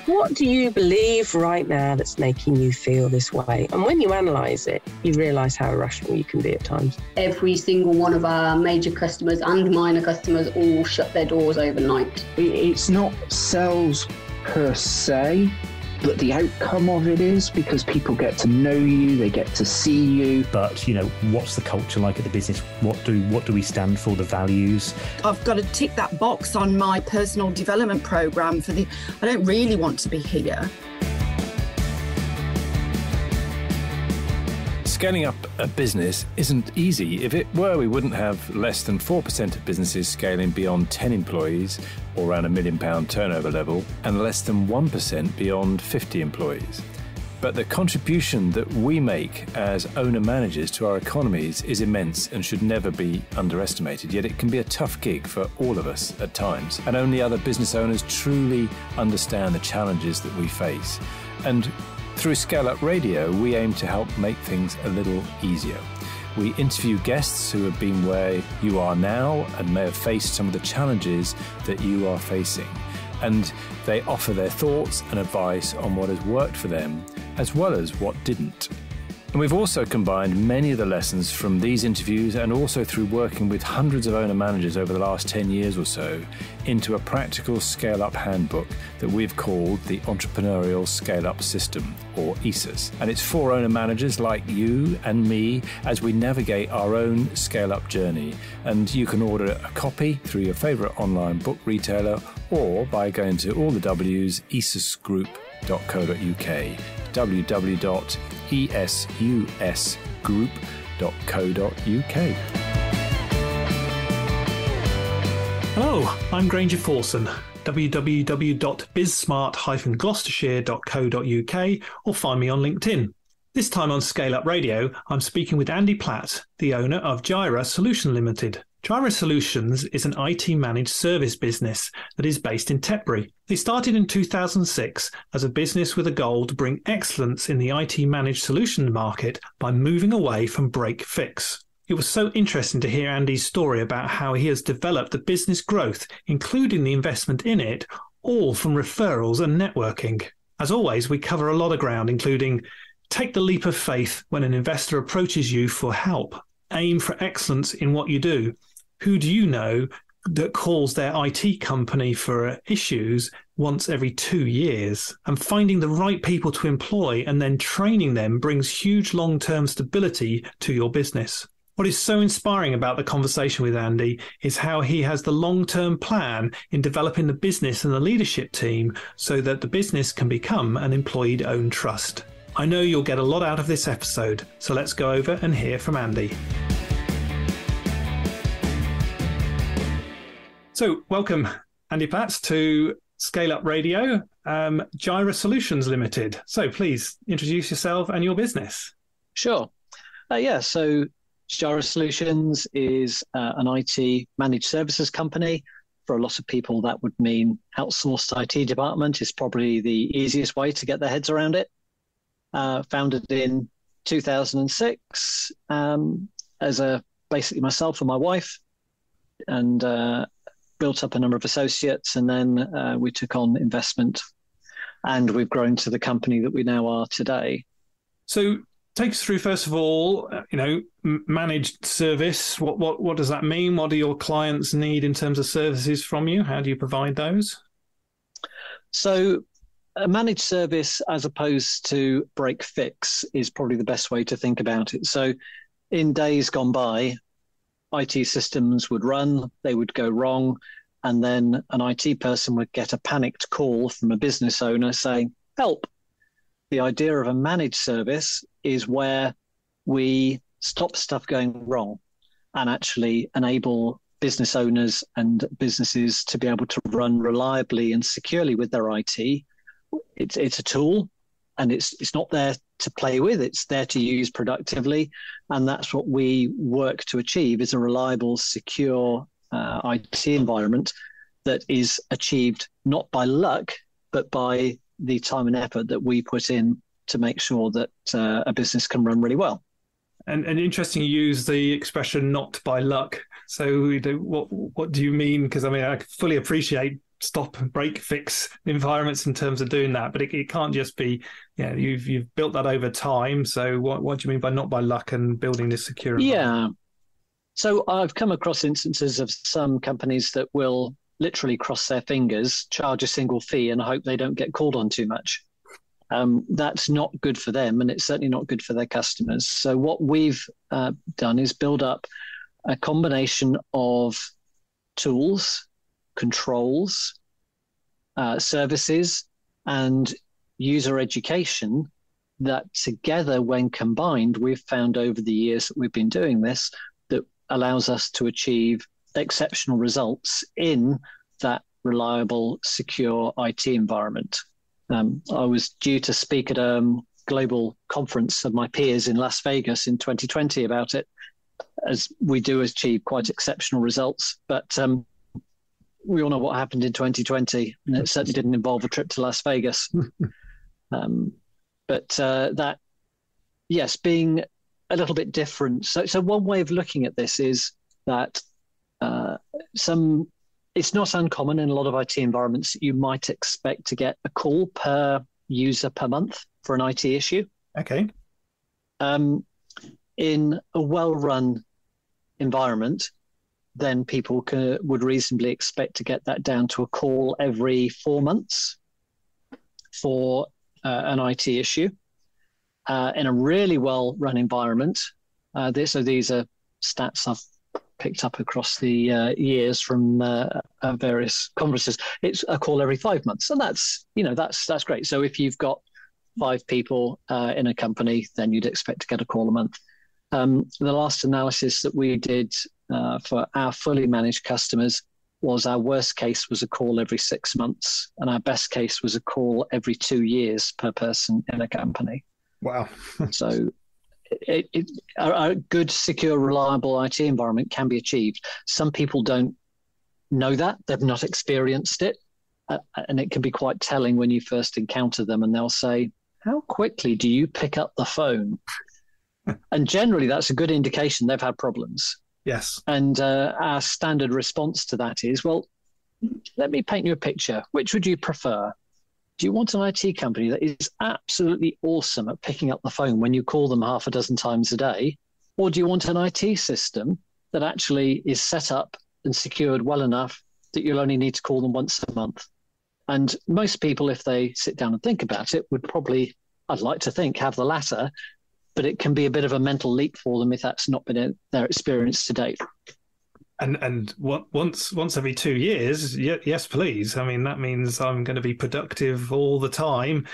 What do you believe right now that's making you feel this way? And when you analyse it, you realise how irrational you can be at times. Every single one of our major customers and minor customers all shut their doors overnight. It's not sales per se, but the outcome of it is because people get to know you, they get to see you. But, what's the culture like at the business? What do we stand for, the values? I've got to tick that box on my personal development programme I don't really want to be here. Scaling up a business isn't easy. If it were, we wouldn't have less than 4% of businesses scaling beyond 10 employees or around £1 million turnover level, and less than 1% beyond 50 employees. But the contribution that we make as owner-managers to our economies is immense and should never be underestimated, yet it can be a tough gig for all of us at times. And only other business owners truly understand the challenges that we face. And through ScaleUp Radio, we aim to help make things a little easier. We interview guests who have been where you are now and may have faced some of the challenges that you are facing. And they offer their thoughts and advice on what has worked for them, as well as what didn't. And we've also combined many of the lessons from these interviews and also through working with hundreds of owner-managers over the last 10 years or so into a practical scale-up handbook that we've called the Entrepreneurial Scale-Up System, or ESUS. And it's for owner-managers like you and me as we navigate our own scale-up journey. And you can order a copy through your favourite online book retailer or by going to all the W's, esusgroup.co.uk, www.esusgroup.co.uk. Hello, I'm Granger Forson, www.bizsmart-gloucestershire.co.uk, or find me on LinkedIn. This time on ScaleUp Radio, I'm speaking with Andy Platts, the owner of Jireh Solutions Limited. Jireh Solutions is an IT managed service business that is based in Tetbury. They started in 2006 as a business with a goal to bring excellence in the IT managed solutions market by moving away from break fix. It was so interesting to hear Andy's story about how he has developed the business growth, including the investment in it, all from referrals and networking. As always, we cover a lot of ground, including take the leap of faith when an investor approaches you for help, aim for excellence in what you do. Who do you know that calls their IT company for issues once every 2 years? And finding the right people to employ and then training them brings huge long-term stability to your business. What is so inspiring about the conversation with Andy is how he has the long-term plan in developing the business and the leadership team so that the business can become an employee-owned trust. I know you'll get a lot out of this episode, so let's go over and hear from Andy. So welcome, Andy Platts, to ScaleUp Radio, Jireh Solutions Limited. So please introduce yourself and your business. Sure. So Jireh Solutions is an IT managed services company. For a lot of people, that would mean outsourced IT department is probably the easiest way to get their heads around it. Founded in 2006 as basically myself and my wife, and built up a number of associates, and then we took on investment, and we've grown to the company that we now are today. So take us through, first of all, managed service. What does that mean? What do your clients need in terms of services from you? How do you provide those? So a managed service, as opposed to break fix, is probably the best way to think about it. So in days gone by, IT systems would run, they would go wrong, and then an IT person would get a panicked call from a business owner saying, help. The idea of a managed service is where we stop stuff going wrong and actually enable business owners and businesses to be able to run reliably and securely with their IT. It's a tool, and it's not there to play with, it's there to use productively. And that's what we work to achieve, is a reliable, secure IT environment that is achieved not by luck, but by the time and effort that we put in to make sure that a business can run really well. And interesting, you use the expression "not by luck." So, what do you mean? Because I fully appreciate stop and break fix environments in terms of doing that, but it can't just be, you've built that over time. So what do you mean by not by luck and building this secure environment? So I've come across instances of some companies that will literally cross their fingers, charge a single fee, and hope they don't get called on too much. That's not good for them, and it's certainly not good for their customers. So what we've done is build up a combination of tools, controls, services, and user education that together, when combined, we've found over the years that we've been doing this, that allows us to achieve exceptional results in that reliable, secure IT environment. I was due to speak at a global conference of my peers in Las Vegas in 2020 about it, as we do achieve quite exceptional results. But we all know what happened in 2020, and it certainly didn't involve a trip to Las Vegas. But that, yes, being a little bit different. So one way of looking at this is that it's not uncommon in a lot of IT environments. You might expect to get a call per user per month for an IT issue. Okay. In a well-run environment, then people would reasonably expect to get that down to a call every 4 months for an IT issue. In a really well-run environment, so these are stats I've picked up across the years from various conferences. It's a call every 5 months, and that's great. So if you've got 5 people in a company, then you'd expect to get a call a month. The last analysis that we did for our fully managed customers was our worst case was a call every 6 months, and our best case was a call every 2 years per person in a company. Wow. So a good, secure, reliable IT environment can be achieved. Some people don't know that. They've not experienced it. And it can be quite telling when you first encounter them, and they'll say, "How quickly do you pick up the phone?" And generally, that's a good indication they've had problems. Yes. And our standard response to that is, well, let me paint you a picture. Which would you prefer? Do you want an IT company that is absolutely awesome at picking up the phone when you call them half a dozen times a day? Or do you want an IT system that actually is set up and secured well enough that you'll only need to call them once a month? And most people, if they sit down and think about it, would probably, I'd like to think, have the latter, but it can be a bit of a mental leap for them if that's not been their experience to date. And once every 2 years, yes, please. I mean, that means I'm going to be productive all the time.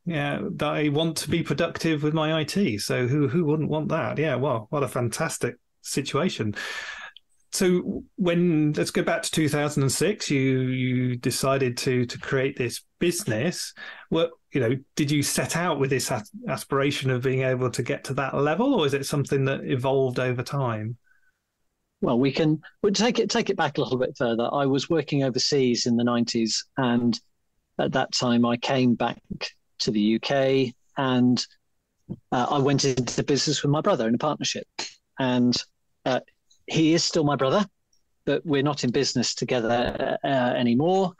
Yeah, I want to be productive with my IT. So who wouldn't want that? Yeah, well, what a fantastic situation. So let's go back to 2006. You decided to create this business. Well, did you set out with this aspiration of being able to get to that level, or is it something that evolved over time? Well, we'll take it back a little bit further. I was working overseas in the 90s, and at that time I came back to the UK, and I went into business with my brother in a partnership. And he is still my brother, but we're not in business together anymore.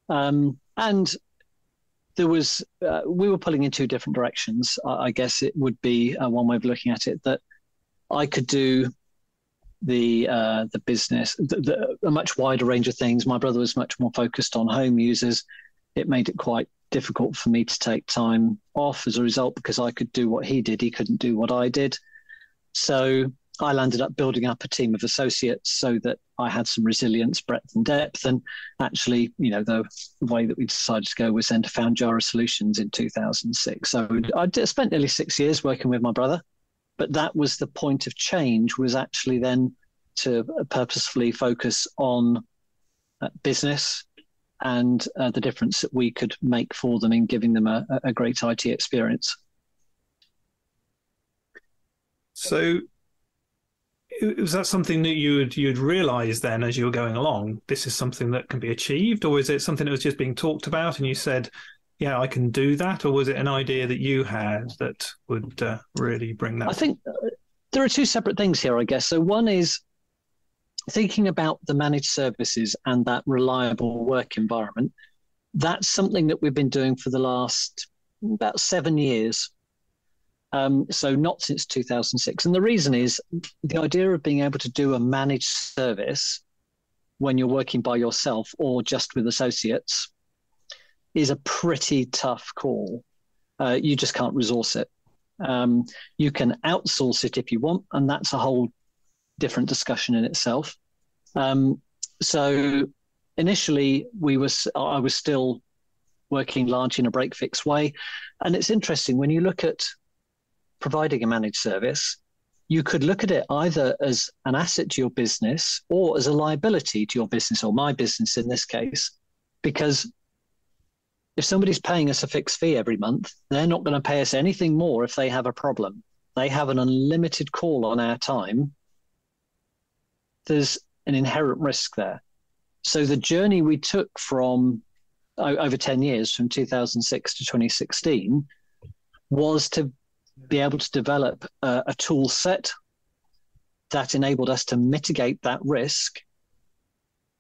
And there was we were pulling in 2 different directions. I guess it would be one way of looking at it, that I could do the business, a much wider range of things. My brother was much more focused on home users. It made it quite difficult for me to take time off as a result, because I could do what he did. He couldn't do what I did. So I landed up building up a team of associates so that I had some resilience, breadth and depth. And actually, the way that we decided to go was then to found Jireh Solutions in 2006. So I spent nearly 6 years working with my brother. But that was the point of change, was actually then to purposefully focus on business and the difference that we could make for them in giving them a great IT experience. So was that something that you'd realised then as you were going along, this is something that can be achieved? Or is it something that was just being talked about and you said, yeah, I can do that? Or was it an idea that you had that would really bring that? I think there are 2 separate things here, I guess. So one is, thinking about the managed services and that reliable work environment, that's something that we've been doing for the last about 7 years. So not since 2006. And the reason is the idea of being able to do a managed service when you're working by yourself or just with associates is a pretty tough call. You just can't resource it. You can outsource it if you want, and that's a whole different discussion in itself. So initially, I was still working largely in a break-fix way. And it's interesting, when you look at providing a managed service, you could look at it either as an asset to your business or as a liability to your business, or my business in this case, because if somebody's paying us a fixed fee every month, they're not going to pay us anything more if they have a problem. They have an unlimited call on our time. There's an inherent risk there. So the journey we took from over 10 years, from 2006 to 2016, was to be able to develop a tool set that enabled us to mitigate that risk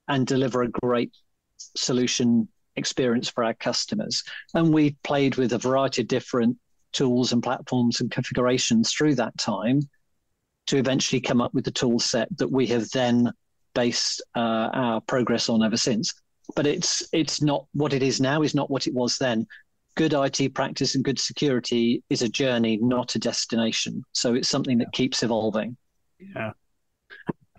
and deliver a great solution experience for our customers. And we played with a variety of different tools and platforms and configurations through that time to eventually come up with the tool set that we have then based our progress on ever since. But it's not what it is now, is not what it was then. Good IT practice and good security is a journey, not a destination. So it's something that keeps evolving. Yeah.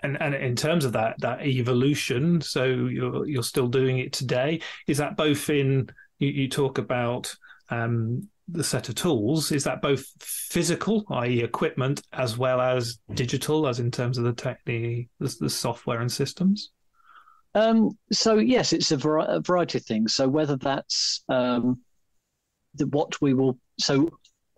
And in terms of that evolution, so you're still doing it today. Is that both in, you talk about the set of tools, is that both physical, i.e. equipment, as well as digital, as in terms of the software and systems? So yes, it's a variety of things. So whether that's an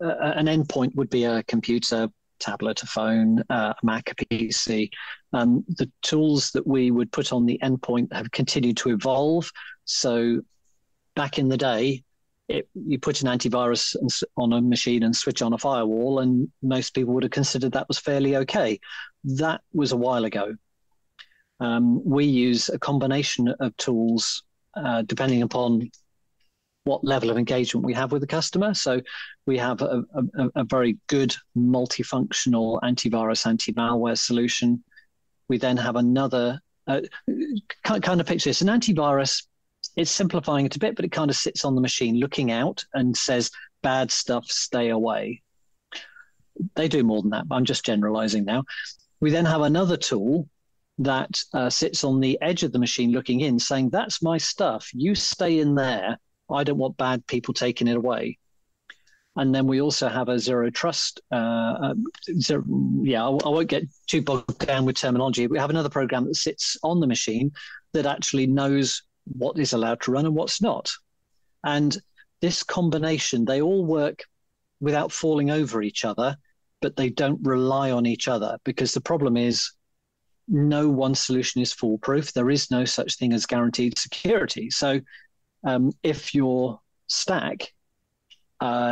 endpoint would be a computer, tablet, a phone, a Mac, a PC. The tools that we would put on the endpoint have continued to evolve. So back in the day, you put an antivirus on a machine and switch on a firewall, and most people would have considered that was fairly okay. That was a while ago. We use a combination of tools depending upon what level of engagement we have with the customer. So we have a very good multifunctional antivirus, anti-malware solution. We then have another kind of picture this. An antivirus, it's simplifying it a bit, but it kind of sits on the machine looking out and says, bad stuff, stay away. They do more than that, but I'm just generalizing now. We then have another tool that sits on the edge of the machine looking in, saying, that's my stuff, you stay in there. I don't want bad people taking it away. And then we also have a zero trust. I won't get too bogged down with terminology. We have another program that sits on the machine that actually knows what is allowed to run and what's not. And this combination, they all work without falling over each other, but they don't rely on each other, because the problem is no one solution is foolproof. There is no such thing as guaranteed security. So if your stack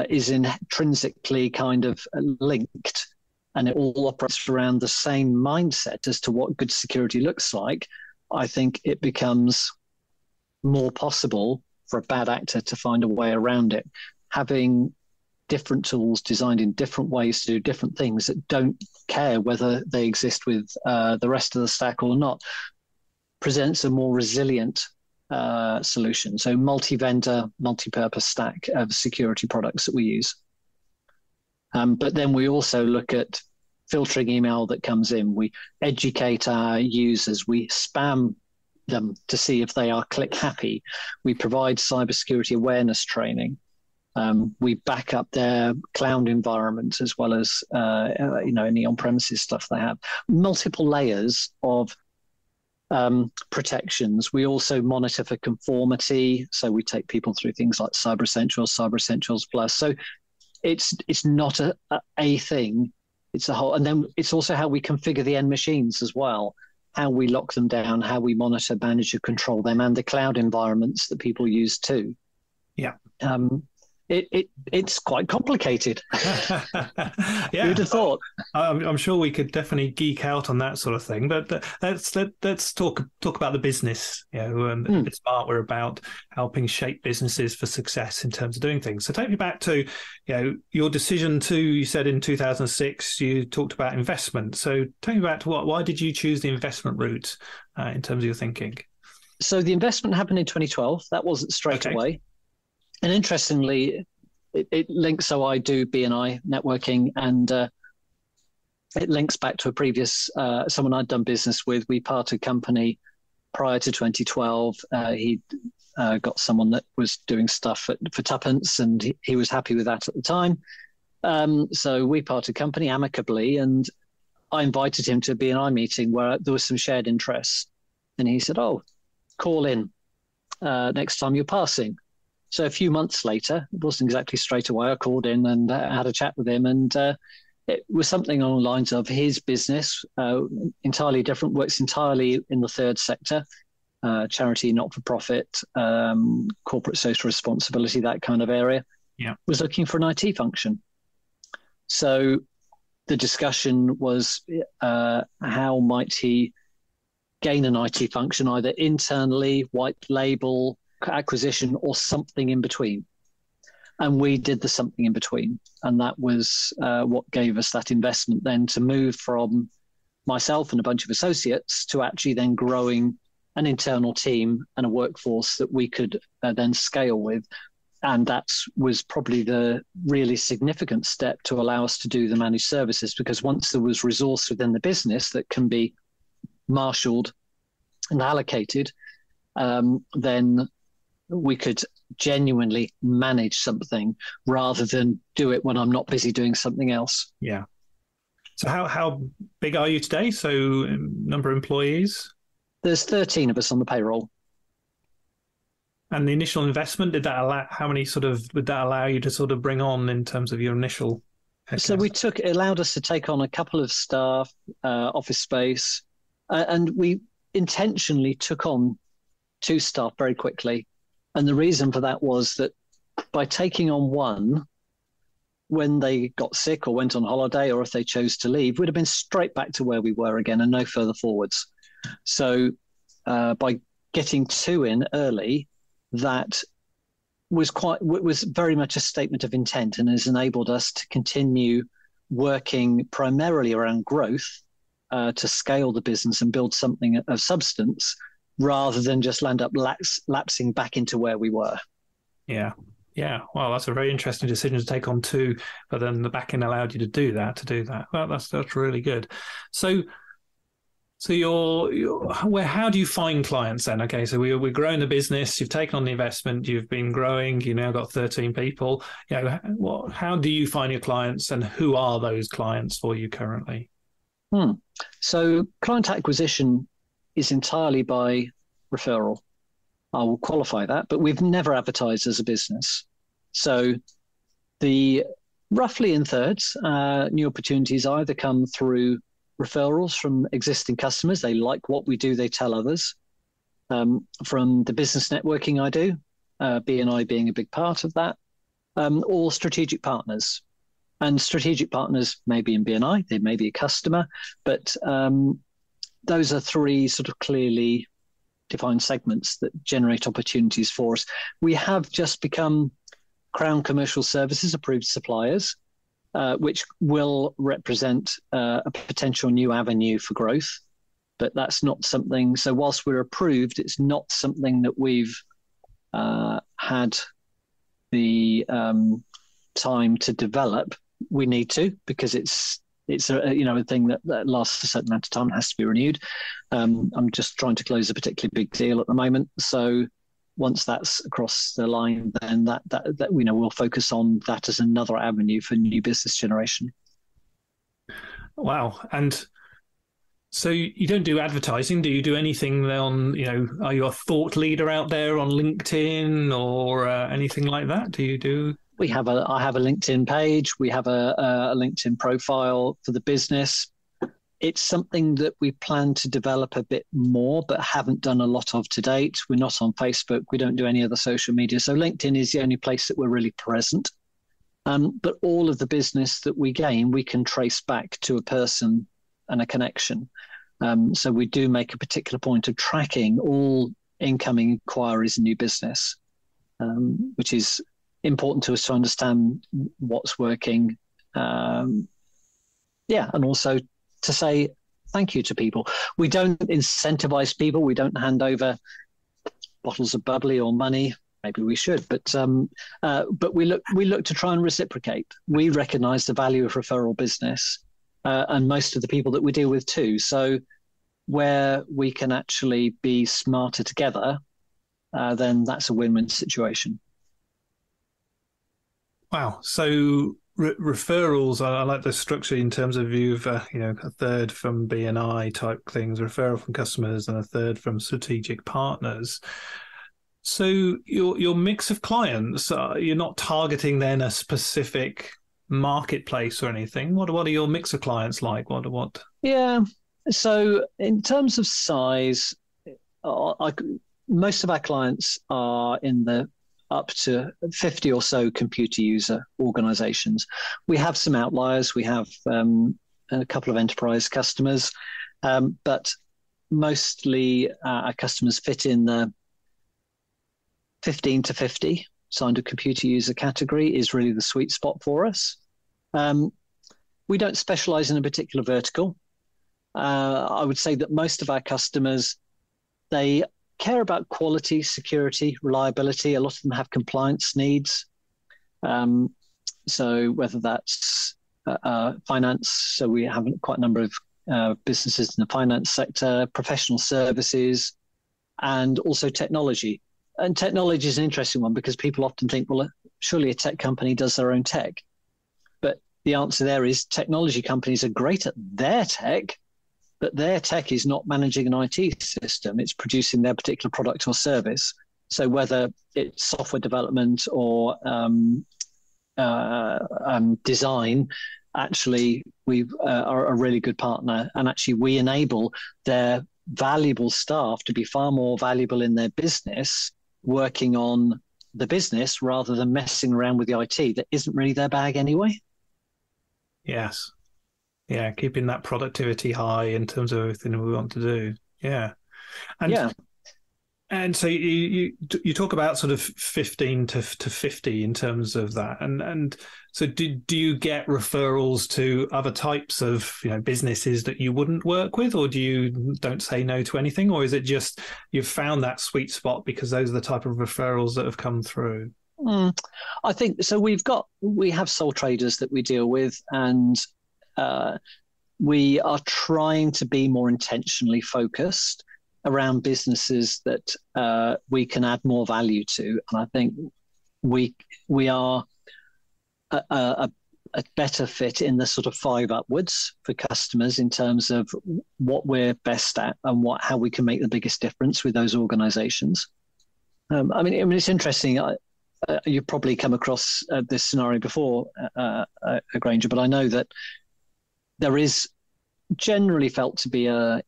is intrinsically kind of linked and it all operates around the same mindset as to what good security looks like, I think it becomes more possible for a bad actor to find a way around it. Having different tools designed in different ways to do different things that don't care whether they exist with the rest of the stack or not presents a more resilient solution. So multi-vendor, multi-purpose stack of security products that we use. But then we also look at filtering email that comes in. We educate our users. We spam them to see if they are click happy. We provide cybersecurity awareness training. We back up their cloud environment as well as any on-premises stuff they have. Multiple layers of protections. We also monitor for conformity. So we take people through things like Cyber Essentials, Cyber Essentials Plus. So it's not a thing. It's a whole. And then it's also how we configure the end machines as well, how we lock them down, how we monitor, manage, and control them, and the cloud environments that people use too. Yeah. it's quite complicated. Yeah, Who'd have thought? I'm sure we could definitely geek out on that sort of thing. But let's talk about the business. At Smart, we're about helping shape businesses for success in terms of doing things. So take me back to your decision to. You said in 2006 you talked about investment. So take me back to why did you choose the investment route in terms of your thinking? So the investment happened in 2012. That wasn't straight away. And interestingly, it links. So I do B&I networking, and it links back to a previous someone I'd done business with. We parted company prior to 2012. He got someone that was doing stuff for tuppence, and he was happy with that at the time. So we parted company amicably, and I invited him to a B&I meeting where there was some shared interests. And he said, "Oh, call in next time you're passing." So a few months later, it wasn't exactly straight away, I called in and had a chat with him. And it was something along the lines of his business, entirely different, works entirely in the third sector, charity, not-for-profit, corporate social responsibility, that kind of area. Yeah, was looking for an IT function. So the discussion was how might he gain an IT function, either internally, white label, acquisition, or something in between. And we did the something in between. And that was what gave us that investment then to move from myself and a bunch of associates to actually then growing an internal team and a workforce that we could then scale with. And that was probably the really significant step to allow us to do the managed services, because once there was resource within the business that can be marshaled and allocated, then we could genuinely manage something rather than do it when I'm not busy doing something else. Yeah. So how big are you today? So number of employees? There's 13 of us on the payroll. And the initial investment, would that allow you to sort of bring on in terms of your initial headcount? So it allowed us to take on a couple of staff, office space, and we intentionally took on 2 staff very quickly. And the reason for that was that by taking on one, when they got sick or went on holiday, or if they chose to leave, we'd have been straight back to where we were again and no further forwards. So by getting 2 in early, that was very much a statement of intent, and has enabled us to continue working primarily around growth to scale the business and build something of substance, rather than just land up lapsing back into where we were. Yeah. Well, that's a very interesting decision to take on 2, but then the back end allowed you to do that. Well, that's really good. So how do you find clients then? Okay, so we're growing the business. You've taken on the investment. You've been growing. You now got 13 people. How do you find your clients, and who are those clients for you currently? So client acquisition is entirely by referral. I will qualify that, but we've never advertised as a business. So the roughly in thirds, new opportunities either come through referrals from existing customers. They like what we do, they tell others. From the business networking I do, B&I being a big part of that, or strategic partners. And strategic partners may be in B&I, they may be a customer, but those are 3 sort of clearly defined segments that generate opportunities for us. We have just become Crown Commercial Services approved suppliers, which will represent a potential new avenue for growth. But that's not something, so whilst we're approved, it's not something that we've had the time to develop. We need to, because it's a thing that lasts a certain amount of time and has to be renewed. I'm just trying to close a particularly big deal at the moment. So once that's across the line, then that we'll focus on that as another avenue for new business generation. Wow. And so you don't do advertising. Do you do anything on, are you a thought leader out there on LinkedIn or anything like that? Do you do? I have a LinkedIn page. We have a LinkedIn profile for the business. It's something that we plan to develop a bit more, but haven't done a lot of to date. We're not on Facebook. We don't do any other social media. So LinkedIn is the only place that we're really present. But all of the business that we gain, we can trace back to a person and a connection. So we do make a particular point of tracking all incoming inquiries and new business, which is important to us to understand what's working. And also to say thank you to people. We don't incentivize people. We don't hand over bottles of bubbly or money. Maybe we should, but we look to try and reciprocate. We recognise the value of referral business, and most of the people that we deal with too. So where we can actually be smarter together, then that's a win-win situation. Wow. So referrals, I like the structure in terms of you've, a third from B&I type things, referral from customers, and a third from strategic partners. So your mix of clients, you're not targeting then a specific marketplace or anything. What are your mix of clients like? What? Yeah. So in terms of size, most of our clients are in the up to 50 or so computer user organizations. We have some outliers. We have a couple of enterprise customers, but mostly our customers fit in the 15 to 50 signed a computer user category is really the sweet spot for us. We don't specialize in a particular vertical. I would say that most of our customers, they care about quality, security, reliability. A lot of them have compliance needs. So whether that's finance, so we have quite a number of businesses in the finance sector, professional services, and also technology. And technology is an interesting one because people often think, well, surely a tech company does their own tech. But the answer there is technology companies are great at their tech, but their tech is not managing an IT system. It's producing their particular product or service. So whether it's software development or design, actually, we are a really good partner. And actually, we enable their valuable staff to be far more valuable in their business, working on the business rather than messing around with the IT that isn't really their bag anyway. Yes. Yeah, keeping that productivity high in terms of everything we want to do. Yeah. And so you talk about sort of 15 to 50 in terms of that. And so do you get referrals to other types of businesses that you wouldn't work with, or don't say no to anything, or is it just you've found that sweet spot because those are the type of referrals that have come through? I think so. We have sole traders that we deal with, and we are trying to be more intentionally focused around businesses that we can add more value to. And I think we are a better fit in the sort of 5 upwards for customers in terms of what we're best at and how we can make the biggest difference with those organizations. I mean, it's interesting. You've probably come across this scenario before, Granger, but I know that there is generally felt to be a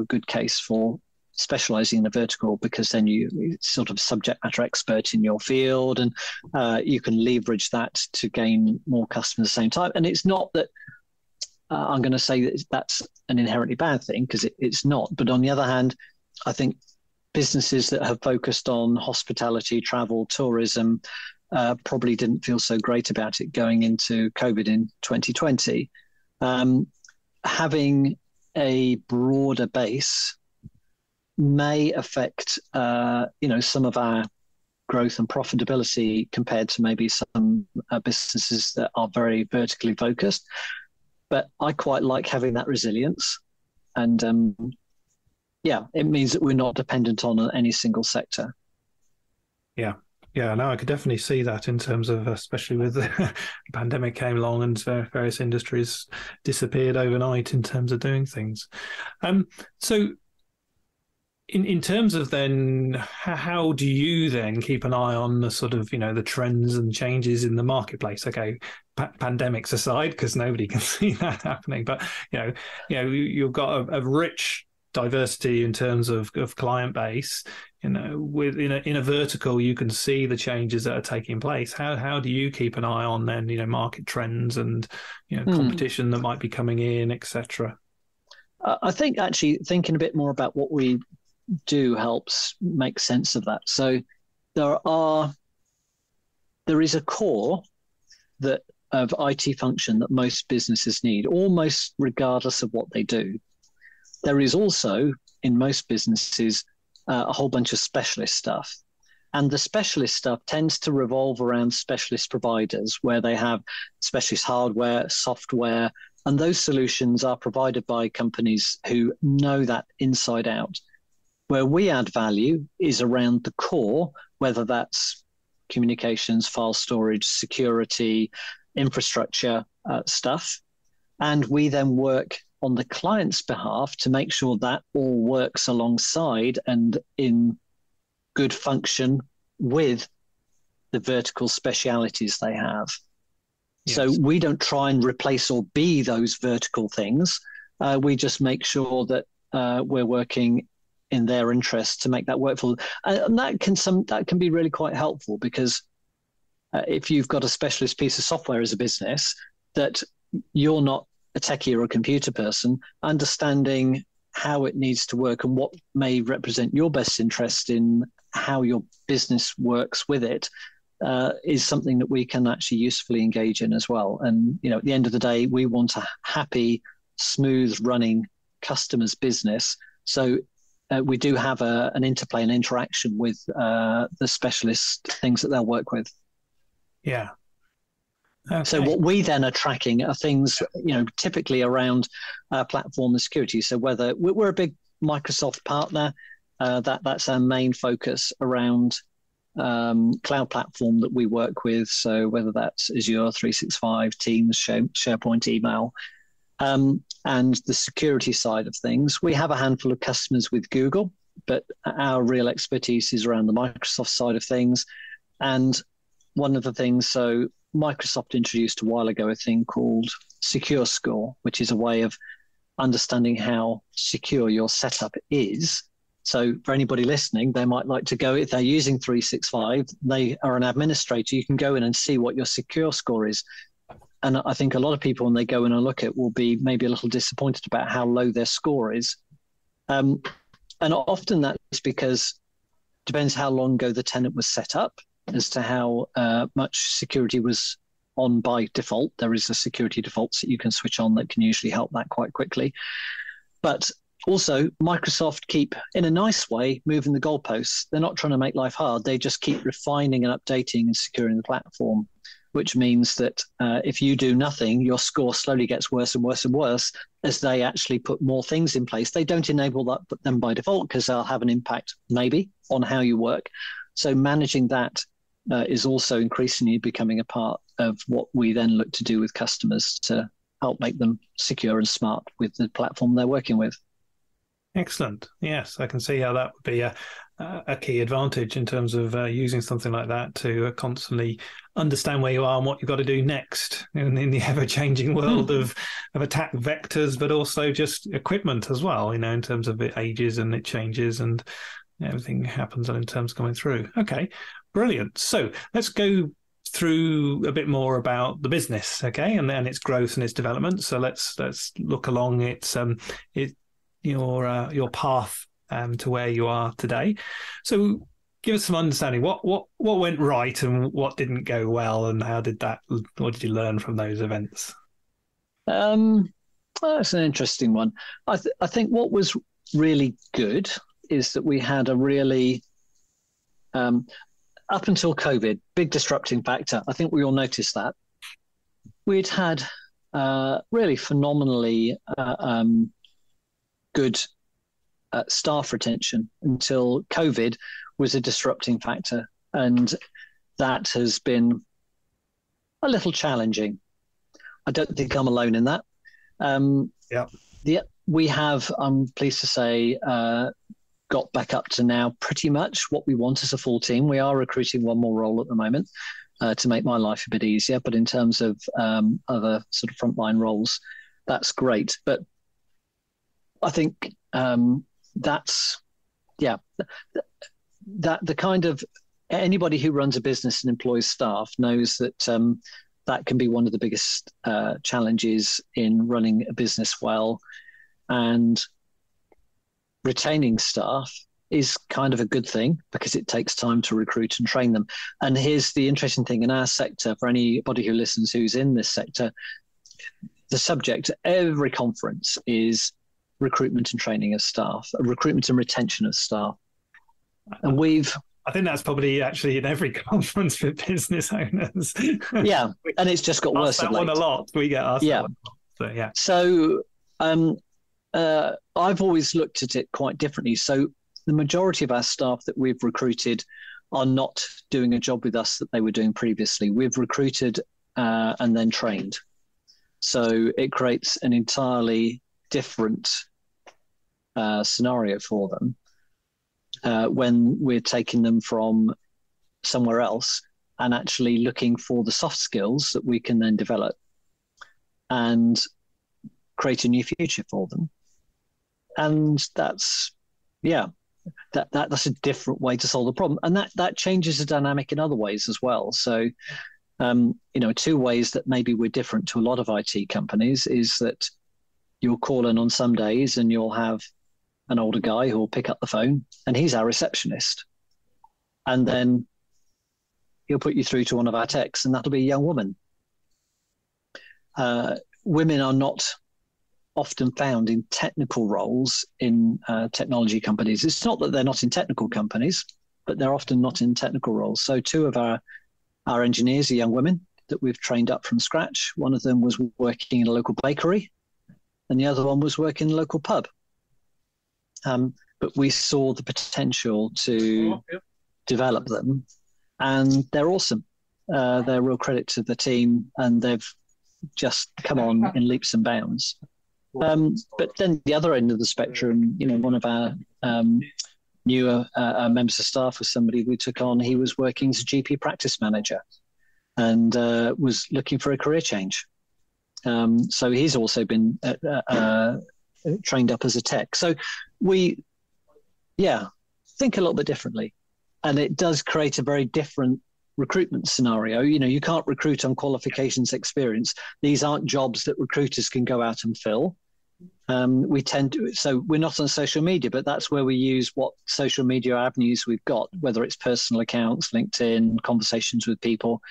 good case for specializing in a vertical, because then you sort of subject matter expert in your field, and you can leverage that to gain more customers at the same time. And it's not that I'm going to say that that's an inherently bad thing, because it's not. But on the other hand, I think businesses that have focused on hospitality, travel, tourism probably didn't feel so great about it going into COVID in 2020. Having a broader base may affect, some of our growth and profitability compared to maybe some businesses that are very vertically focused. But I quite like having that resilience. And it means that we're not dependent on any single sector. Yeah. Yeah, no, I could definitely see that in terms of, especially with the pandemic came along and various industries disappeared overnight in terms of doing things. So In terms of then, how do you then keep an eye on the sort of, the trends and changes in the marketplace? Okay, pandemics aside, because nobody can see that happening, but you've got a rich diversity in terms of client base. With in a vertical, you can see the changes that are taking place. How do you keep an eye on then, market trends and competition that might be coming in, etc.? I think actually thinking a bit more about what we do helps make sense of that. So there is a core of IT function that most businesses need, almost regardless of what they do. There is also, in most businesses, a whole bunch of specialist stuff. And the specialist stuff tends to revolve around specialist providers where they have specialist hardware, software, and those solutions are provided by companies who know that inside out. Where we add value is around the core, whether that's communications, file storage, security, infrastructure stuff. And we then work on the client's behalf to make sure that all works alongside and in good function with the vertical specialities they have. Yes. So we don't try and replace or be those vertical things. We just make sure that we're working in their interest to make that work for them. And that can be really quite helpful, because if you've got a specialist piece of software as a business that you're not a techie or a computer person, understanding how it needs to work and what may represent your best interest in how your business works with it is something that we can actually usefully engage in as well. And, at the end of the day, we want a happy, smooth running customer's business. So we do have an interplay and interaction with the specialist things that they'll work with. Yeah. Okay. So what we then are tracking are things, typically around platform and security. So whether we're a big Microsoft partner, that's our main focus around cloud platform that we work with. So whether that's Azure 365, Teams, SharePoint, email, and the security side of things. We have a handful of customers with Google, but our real expertise is around the Microsoft side of things. And one of the things, so Microsoft introduced a while ago a thing called Secure Score, which is a way of understanding how secure your setup is. So for anybody listening, they might like to go, if they're using 365, they are an administrator, you can go in and see what your secure score is. And I think a lot of people, when they go in and look at it, will be maybe a little disappointed about how low their score is. And often that's because it depends how long ago the tenant was set up as to how much security was on by default. There is a security defaults that you can switch on that can usually help that quite quickly. But also, Microsoft keep, in a nice way, moving the goalposts. They're not trying to make life hard. They just keep refining and updating and securing the platform, which means that if you do nothing, your score slowly gets worse and worse and worse as they actually put more things in place. They don't enable that them by default because they'll have an impact maybe on how you work. So managing that is also increasingly becoming a part of what we then look to do with customers to help make them secure and smart with the platform they're working with. Excellent. Yes, I can see how that would be a key advantage in terms of using something like that to constantly understand where you are and what you've got to do next in the ever-changing world of attack vectors, but also just equipment as well, in terms of it ages and it changes and everything happens in terms of coming through. Okay, brilliant. So let's go through a bit more about the business, okay, and then its growth and its development. So let's look along your path to where you are today. So give us some understanding. What went right and what didn't go well, and what did you learn from those events? That's an interesting one. I think what was really good is that we had a really, up until COVID, big disrupting factor. I think we all noticed that. We'd had really phenomenally good staff retention until COVID was a disrupting factor. And that has been a little challenging. I don't think I'm alone in that. We have, I'm pleased to say, got back up to now pretty much what we want as a full team. We are recruiting one more role at the moment to make my life a bit easier. But in terms of other sort of frontline roles, that's great. But I think that's, yeah, that the kind of, anybody who runs a business and employs staff knows that that can be one of the biggest challenges in running a business well. And retaining staff is kind of a good thing because it takes time to recruit and train them. And here's the interesting thing in our sector, for anybody who listens who's in this sector, the subject at every conference is recruitment and training of staff, recruitment and retention of staff. And I think that's probably actually in every conference for business owners. Yeah, and it's just got worse. That one a lot. We get asked that one. So, yeah. So I've always looked at it quite differently. So the majority of our staff that we've recruited are not doing a job with us that they were doing previously. We've recruited and then trained. So it creates an entirely different scenario for them when we're taking them from somewhere else and actually looking for the soft skills that we can then develop and create a new future for them. And that's, yeah, that's a different way to solve the problem. And that changes the dynamic in other ways as well. So, two ways that maybe we're different to a lot of IT companies is that you'll call in on some days and you'll have an older guy who will pick up the phone and he's our receptionist. And then he'll put you through to one of our techs and that'll be a young woman. Women are not often found in technical roles in technology companies. It's not that they're not in technical companies, but they're often not in technical roles. So two of our engineers are young women that we've trained up from scratch. One of them was working in a local bakery and the other one was working in a local pub. But we saw the potential to develop them and they're awesome. They're a real credit to the team and they've just come on in leaps and bounds. But then the other end of the spectrum, one of our newer members of staff was somebody we took on. He was working as a GP practice manager and was looking for a career change. So he's also been trained up as a tech. So we, think a little bit differently. And it does create a very different recruitment scenario. You can't recruit on qualifications experience. These aren't jobs that recruiters can go out and fill. So we're not on social media, but that's where we use what social media avenues we've got, whether it's personal accounts, LinkedIn, conversations with people,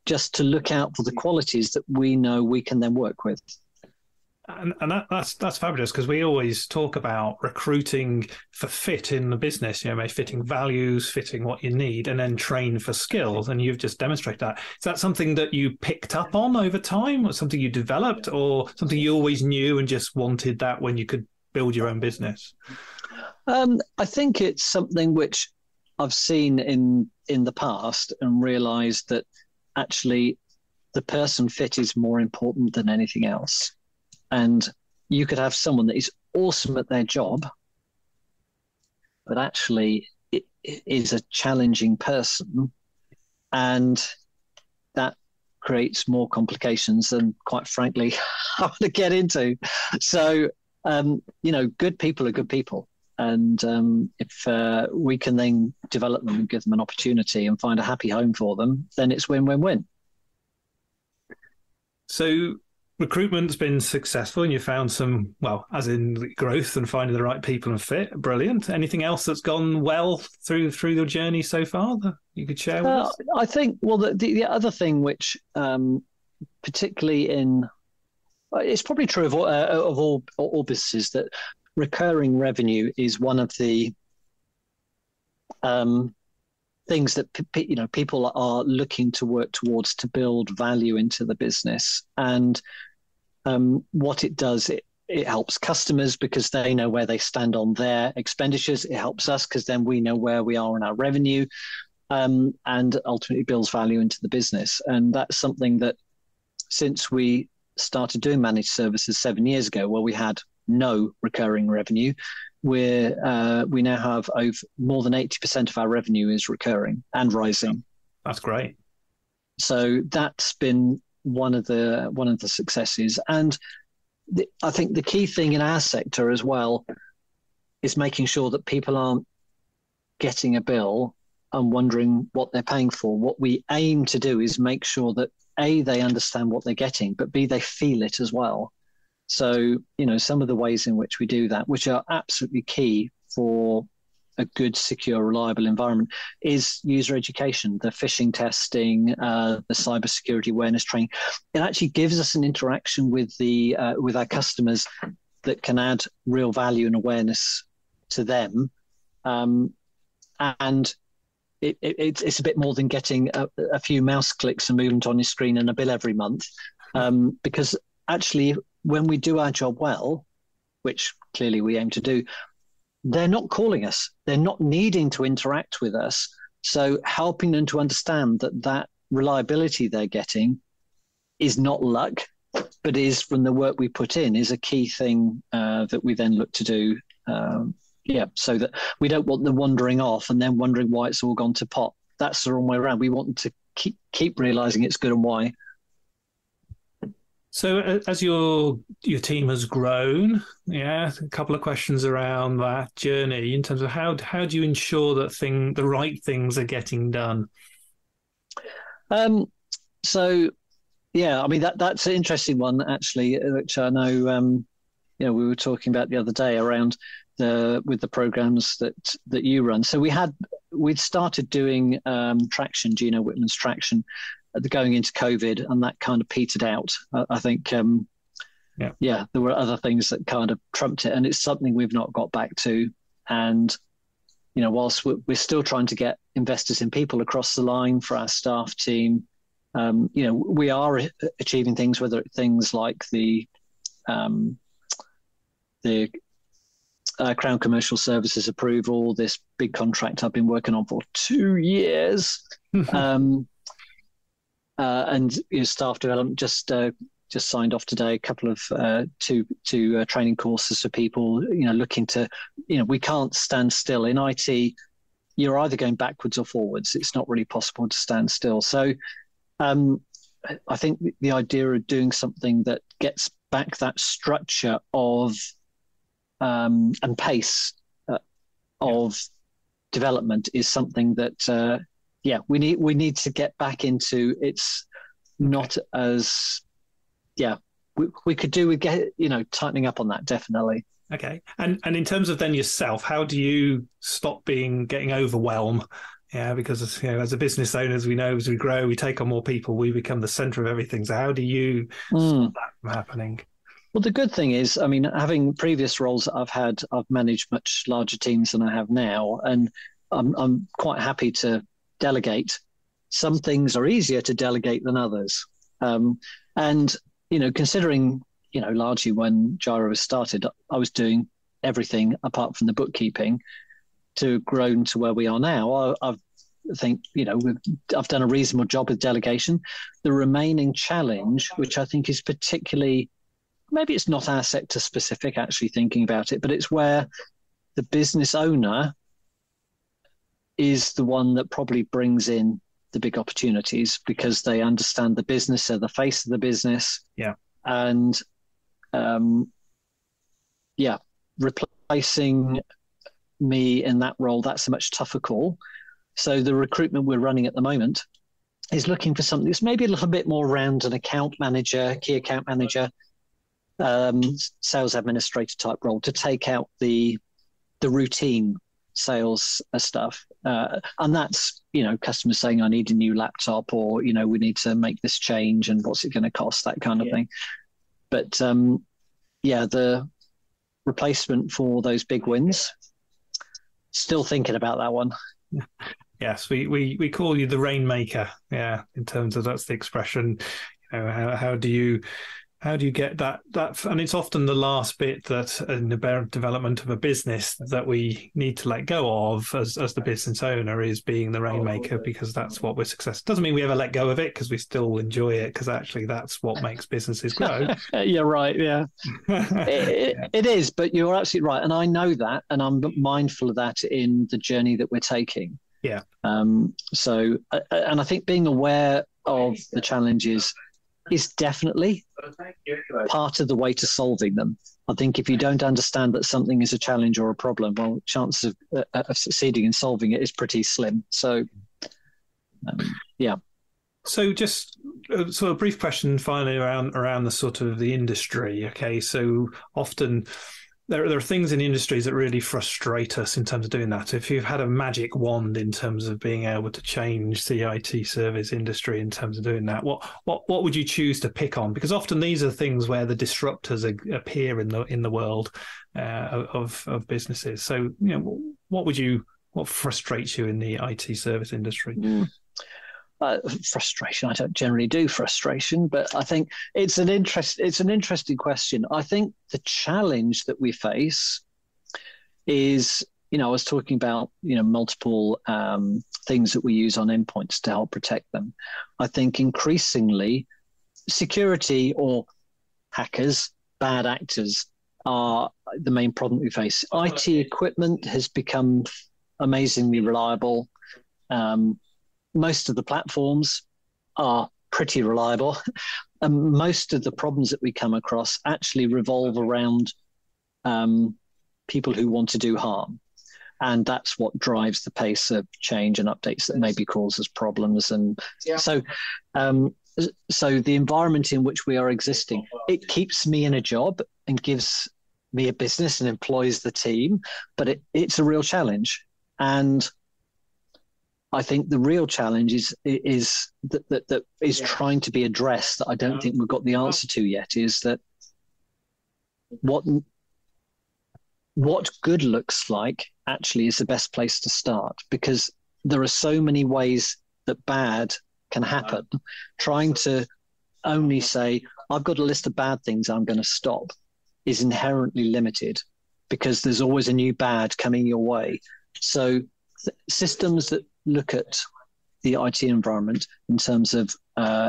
just to look out for the qualities that we know we can then work with. And that's fabulous because we always talk about recruiting for fit in the business, fitting values, fitting what you need, and then train for skills. And you've just demonstrated that. Is that something that you picked up on over time, or something you developed, or something you always knew and just wanted that when you could build your own business? I think it's something which I've seen in the past and realised that actually the person fit is more important than anything else. And you could have someone that is awesome at their job, but actually it is a challenging person. And that creates more complications than, quite frankly, I want to get into. So, good people are good people. And if we can then develop them and give them an opportunity and find a happy home for them, then it's win-win-win. So recruitment's been successful and you found some, as in growth and finding the right people and fit. Brilliant. Anything else that's gone well through the journey so far that you could share with us? I think, the other thing which particularly it's probably true of all businesses, that recurring revenue is one of the things that people are looking to work towards to build value into the business. And what it does, it helps customers because they know where they stand on their expenditures. It helps us because then we know where we are in our revenue, and ultimately builds value into the business. And that's something that since we started doing managed services 7 years ago, where we had no recurring revenue. We now have over more than 80% of our revenue is recurring and rising. That's great. So that's been one of the successes. And I think the key thing in our sector as well is making sure that people aren't getting a bill and wondering what they're paying for. What we aim to do is make sure that A, they understand what they're getting, but B, they feel it as well. So, some of the ways in which we do that, which are absolutely key for a good, secure, reliable environment, is user education, the phishing testing, the cybersecurity awareness training. It actually gives us an interaction with our customers that can add real value and awareness to them. And it's a bit more than getting a few mouse clicks and movement on your screen and a bill every month. Because actually, when we do our job well, which clearly we aim to do, they're not calling us. They're not needing to interact with us. So helping them to understand that reliability they're getting is not luck, but is from the work we put in, is a key thing that we then look to do. So that we don't want them wandering off and then wondering why it's all gone to pot. That's the wrong way around. We want them to keep realizing it's good and why. So as your team has grown, a couple of questions around that journey in terms of how do you ensure that the right things are getting done? That's an interesting one actually, which I know we were talking about the other day around with the programs that you run. So we'd started doing Traction, Gino Whitman's Traction, going into COVID, and that kind of petered out. I think, there were other things that kind of trumped it, and it's something we've not got back to. And, whilst we're still trying to get investors in people across the line for our staff team, we are achieving things, whether it's things like the Crown Commercial Services approval, this big contract I've been working on for 2 years. And staff development just signed off today a couple of two training courses for people looking to we can't stand still in IT. You're either going backwards or forwards. It's not really possible to stand still. So I think the idea of doing something that gets back that structure of and pace of development is something that we need to get back into. It's not as we could do with tightening up on that, definitely. Okay. And in terms of then yourself, how do you stop getting overwhelmed? Yeah, because as a business owner, as we know, as we grow, we take on more people, we become the center of everything. So how do you stop that from happening? Well, the good thing is, having previous roles that I've managed much larger teams than I have now, and I'm quite happy to delegate. Some things are easier to delegate than others. And, considering, largely when Jireh was started, I was doing everything apart from the bookkeeping to grown to where we are now. I think, I've done a reasonable job with delegation. The remaining challenge, which I think is particularly, maybe it's not our sector specific, actually thinking about it, but it's where the business owner is the one that probably brings in the big opportunities because they understand the business, they're the face of the business. Yeah. And replacing me in that role, that's a much tougher call. So the recruitment we're running at the moment is looking for something that's maybe a little bit more around an account manager, key account manager, sales administrator type role to take out the routine sales stuff. And that's, customers saying, I need a new laptop, or, we need to make this change and what's it going to cost, that kind of thing. But the replacement for those big wins, still thinking about that one. Yes, we call you the rainmaker. Yeah, in terms of that's the expression. How do you How do you get that? And it's often the last bit that in the development of a business that we need to let go of as the business owner is being the rainmaker, because that's what we're successful. Doesn't mean we ever let go of it, because we still enjoy it, because actually that's what makes businesses grow. You're right. Yeah, it is. But you're absolutely right, and I know that, and I'm mindful of that in the journey that we're taking. Yeah. So, and I think being aware of the challenges is definitely part of the way to solving them. I think if you don't understand that something is a challenge or a problem, well, chances of succeeding in solving it is pretty slim. So, yeah. So just sort of brief question finally around the sort of the industry. Okay, so often there are things in industries that really frustrate us in terms of doing that. If you've had a magic wand in terms of being able to change the IT service industry in terms of doing that, what would you choose to pick on? Because often these are things where the disruptors appear in the world of businesses. So, what frustrates you in the IT service industry? Frustration. I don't generally do frustration, but I think it's an interesting question. I think the challenge that we face is, I was talking about, multiple things that we use on endpoints to help protect them. I think increasingly security or hackers, bad actors are the main problem we face. IT equipment has become amazingly reliable. Most of the platforms are pretty reliable. And most of the problems that we come across actually revolve around people who want to do harm. And that's what drives the pace of change and updates that maybe causes problems. And so the environment in which we are existing, it keeps me in a job and gives me a business and employs the team, but it's a real challenge. And I think the real challenge is trying to be addressed, that I don't think we've got the answer to yet, is that what good looks like actually is the best place to start, because there are so many ways that bad can happen. Trying to only say, I've got a list of bad things I'm going to stop, is inherently limited, because there's always a new bad coming your way. So systems that look at the IT environment in terms of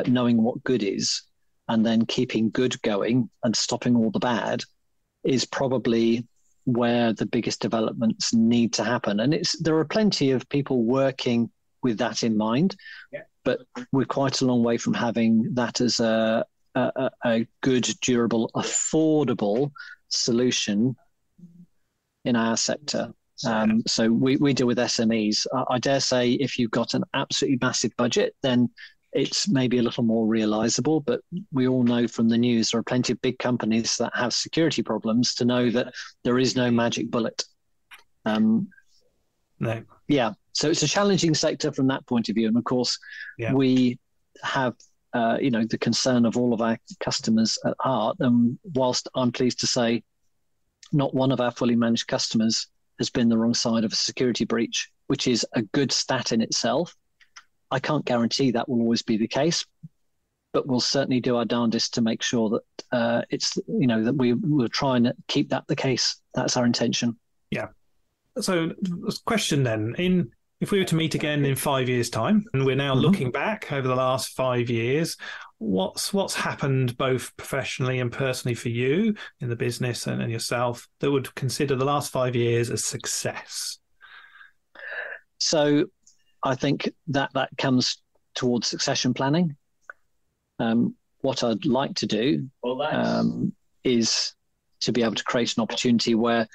knowing what good is and then keeping good going and stopping all the bad is probably where the biggest developments need to happen. And there are plenty of people working with that in mind, but we're quite a long way from having that as a good, durable, affordable solution in our sector. So we deal with SMEs. I dare say if you've got an absolutely massive budget, then it's maybe a little more realizable. But we all know from the news there are plenty of big companies that have security problems to know that there is no magic bullet. No. Yeah. So it's a challenging sector from that point of view. And of course, we have the concern of all of our customers at heart. And whilst I'm pleased to say not one of our fully managed customers has been the wrong side of a security breach, which is a good stat in itself, I can't guarantee that will always be the case, but we'll certainly do our darndest to make sure that that we will try and keep that the case. That's our intention. Yeah. So, question then: if we were to meet again in 5 years' time, and we're now looking back over the last 5 years, what's happened both professionally and personally for you in the business and yourself that would consider the last 5 years a success? So I think that comes towards succession planning. What I'd like to do is to be able to create an opportunity where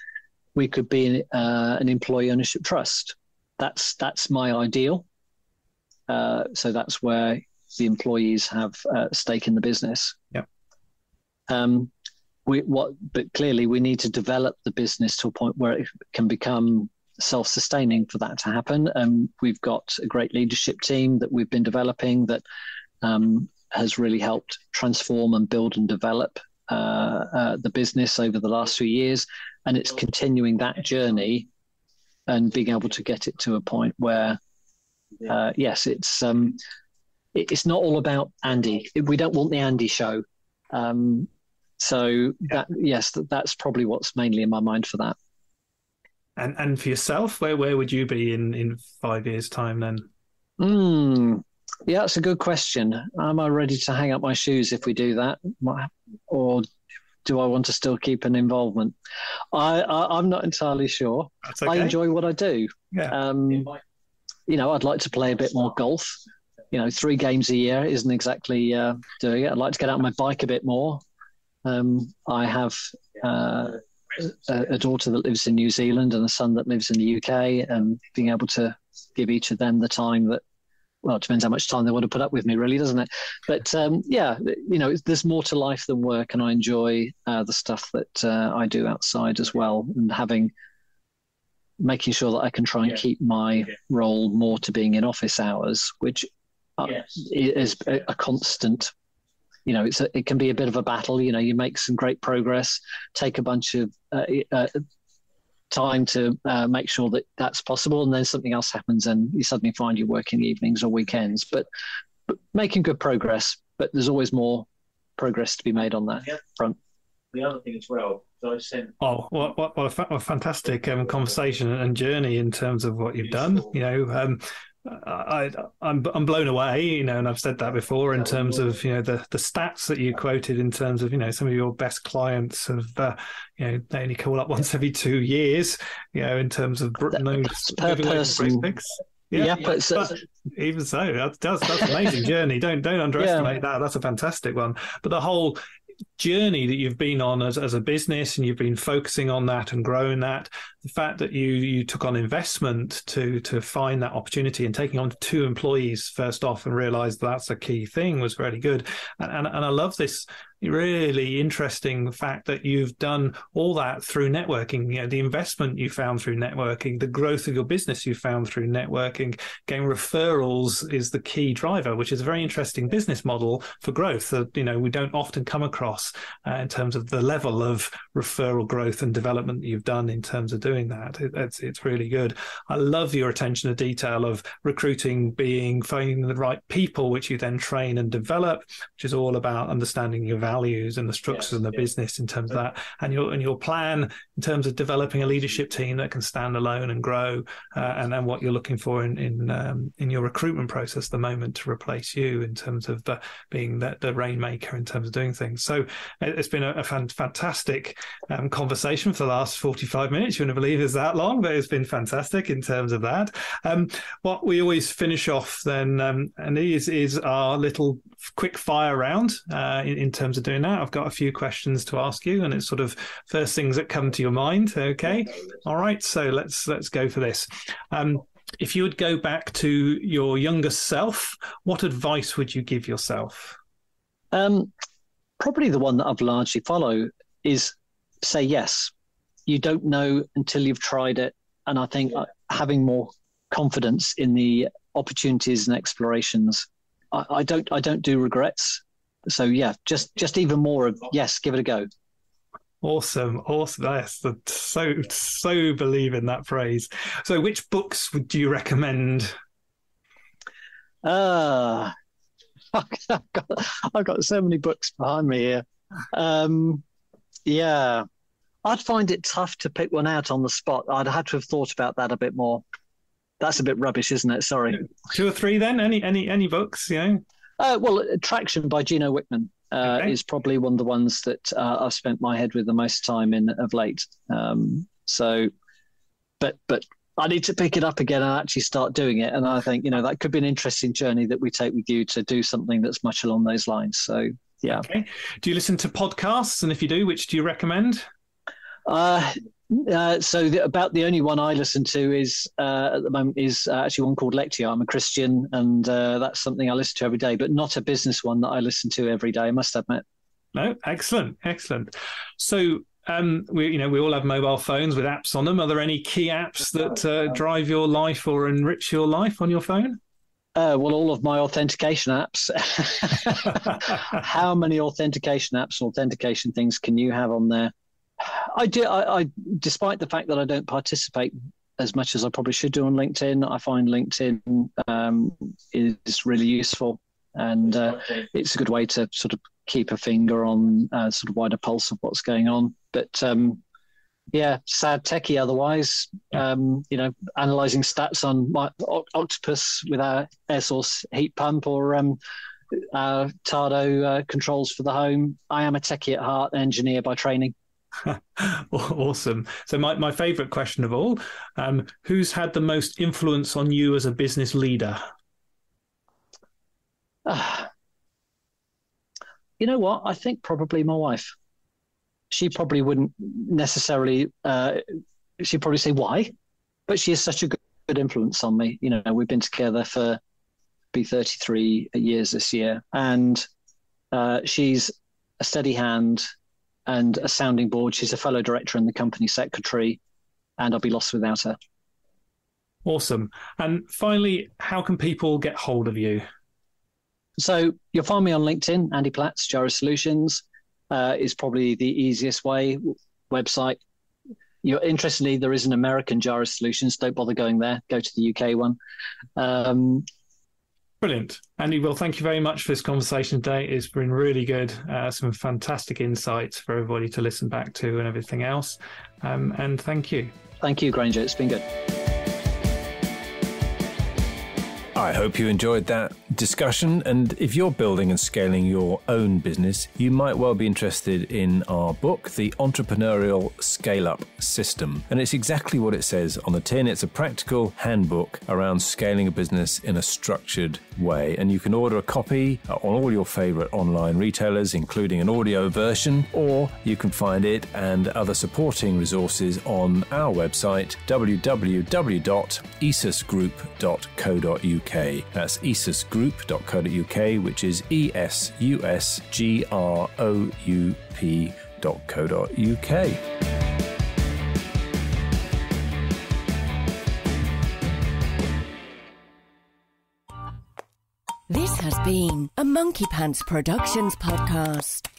we could be an employee ownership trust. That's my ideal. So that's where the employees have a stake in the business. Yeah. But clearly we need to develop the business to a point where it can become self-sustaining for that to happen. We've got a great leadership team that we've been developing that has really helped transform and build and develop the business over the last few years. And it's continuing that journey and being able to get it to a point where, yes, it's not all about Andy. We don't want the Andy show. So that's probably what's mainly in my mind for that. And for yourself, where would you be in 5 years' time then? Yeah, that's a good question. Am I ready to hang up my shoes if we do that? Or do I want to still keep an involvement? I'm not entirely sure. That's okay. I enjoy what I do. Yeah. I'd like to play a bit more golf. 3 games a year isn't exactly doing it. I'd like to get out on my bike a bit more. I have a daughter that lives in New Zealand and a son that lives in the UK, and being able to give each of them the time that, well, it depends how much time they want to put up with me, really, doesn't it? But there's more to life than work, and I enjoy the stuff that I do outside as well, and making sure that I can try and keep my role more to being in office hours, which is a constant. It can be a bit of a battle. You make some great progress, take a bunch of time to make sure that that's possible, and then something else happens and you suddenly find you're working evenings or weekends, but making good progress. But there's always more progress to be made on that front. The other thing as well, so I sent... what a fantastic conversation and journey in terms of what you've done. I'm blown away, and I've said that before in terms of the stats that you quoted in terms of some of your best clients have they only call up once every 2 years, in terms of per person. But even so, that's an amazing journey. Don't underestimate that. That's a fantastic one. But the whole journey that you've been on as a business, and you've been focusing on that and growing that, the fact that you took on investment to find that opportunity, and taking on 2 employees first off and realized that's a key thing, was really good. And I love this really interesting fact that you've done all that through networking. The investment you found through networking, the growth of your business you found through networking. Getting referrals is the key driver, which is a very interesting business model for growth that we don't often come across in terms of the level of referral growth and development that you've done in terms of doing that. It's really good. I love your attention to detail of recruiting finding the right people, which you then train and develop, which is all about understanding your values and the structures of the business in terms of that, and your plan in terms of developing a leadership team that can stand alone and grow, and then what you're looking for in your recruitment process at the moment to replace you in terms of being the rainmaker in terms of doing things. So it's been a fantastic conversation for the last 45 minutes. You wouldn't believe it's that long, but it's been fantastic in terms of that. What we always finish off then, Andy, is our little quick fire round in terms of doing that. I've got a few questions to ask you, and it's sort of first things that come to your mind. Okay. All right. So let's go for this. If you would go back to your younger self, what advice would you give yourself? Probably the one that I've largely followed is say yes. You don't know until you've tried it. And I think having more confidence in the opportunities and explorations. I don't do regrets. So yeah, just even more of yes, give it a go. Awesome. Yes, so believe in that phrase. So which books would you recommend? I've got so many books behind me here. Yeah, I'd find it tough to pick one out on the spot. I'd have to have thought about that a bit more. That's a bit rubbish, isn't it? Sorry. 2 or 3 then? Any books, Well, Traction by Gino Wickman is probably one of the ones that I've spent my head with the most time in of late. But I need to pick it up again and actually start doing it. And I think, that could be an interesting journey that we take with you to do something that's much along those lines. So, yeah. Okay. Do you listen to podcasts? And if you do, which do you recommend? About the only one I listen to is at the moment is actually one called Lectio. I'm a Christian, and that's something I listen to every day, but not a business one that I listen to every day, I must admit. No, excellent. So we all have mobile phones with apps on them. Are there any key apps that drive your life or enrich your life on your phone? Well, all of my authentication apps. How many authentication things can you have on there? I do. I despite the fact that I don't participate as much as I probably should do on LinkedIn, I find LinkedIn is really useful. And it's a good way to sort of keep a finger on sort of wider pulse of what's going on. But yeah, sad techie otherwise. Analysing stats on my Octopus with our air source heat pump or Tardo controls for the home. I am a techie at heart, engineer by training. Awesome. So my favourite question of all, who's had the most influence on you as a business leader? You know what? I think probably my wife. She probably wouldn't necessarily, she'd probably say why, but she has such a good influence on me. You know, we've been together for 33 years this year, and she's a steady hand and a sounding board. She's a fellow director and the company secretary, and I'll be lost without her. Awesome. And finally, how can people get hold of you? So you'll find me on LinkedIn. Andy Platts, Jireh Solutions is probably the easiest way. Website. Interestingly, there is an American Jireh Solutions. Don't bother going there. Go to the UK one. Brilliant. Andy, well, thank you very much for this conversation today. It's been really good. Some fantastic insights for everybody to listen back to and everything else. And thank you. Thank you, Granger. It's been good. I hope you enjoyed that discussion, and if you're building and scaling your own business, you might well be interested in our book, The Entrepreneurial Scale-Up System. And it's exactly what it says on the tin. It's a practical handbook around scaling a business in a structured way. And you can order a copy on all your favorite online retailers, including an audio version, or you can find it and other supporting resources on our website, www.esusgroup.co.uk. That's esusgroup.co.uk, which is esusgroup.co.uk. This has been a Monkey Pants Productions podcast.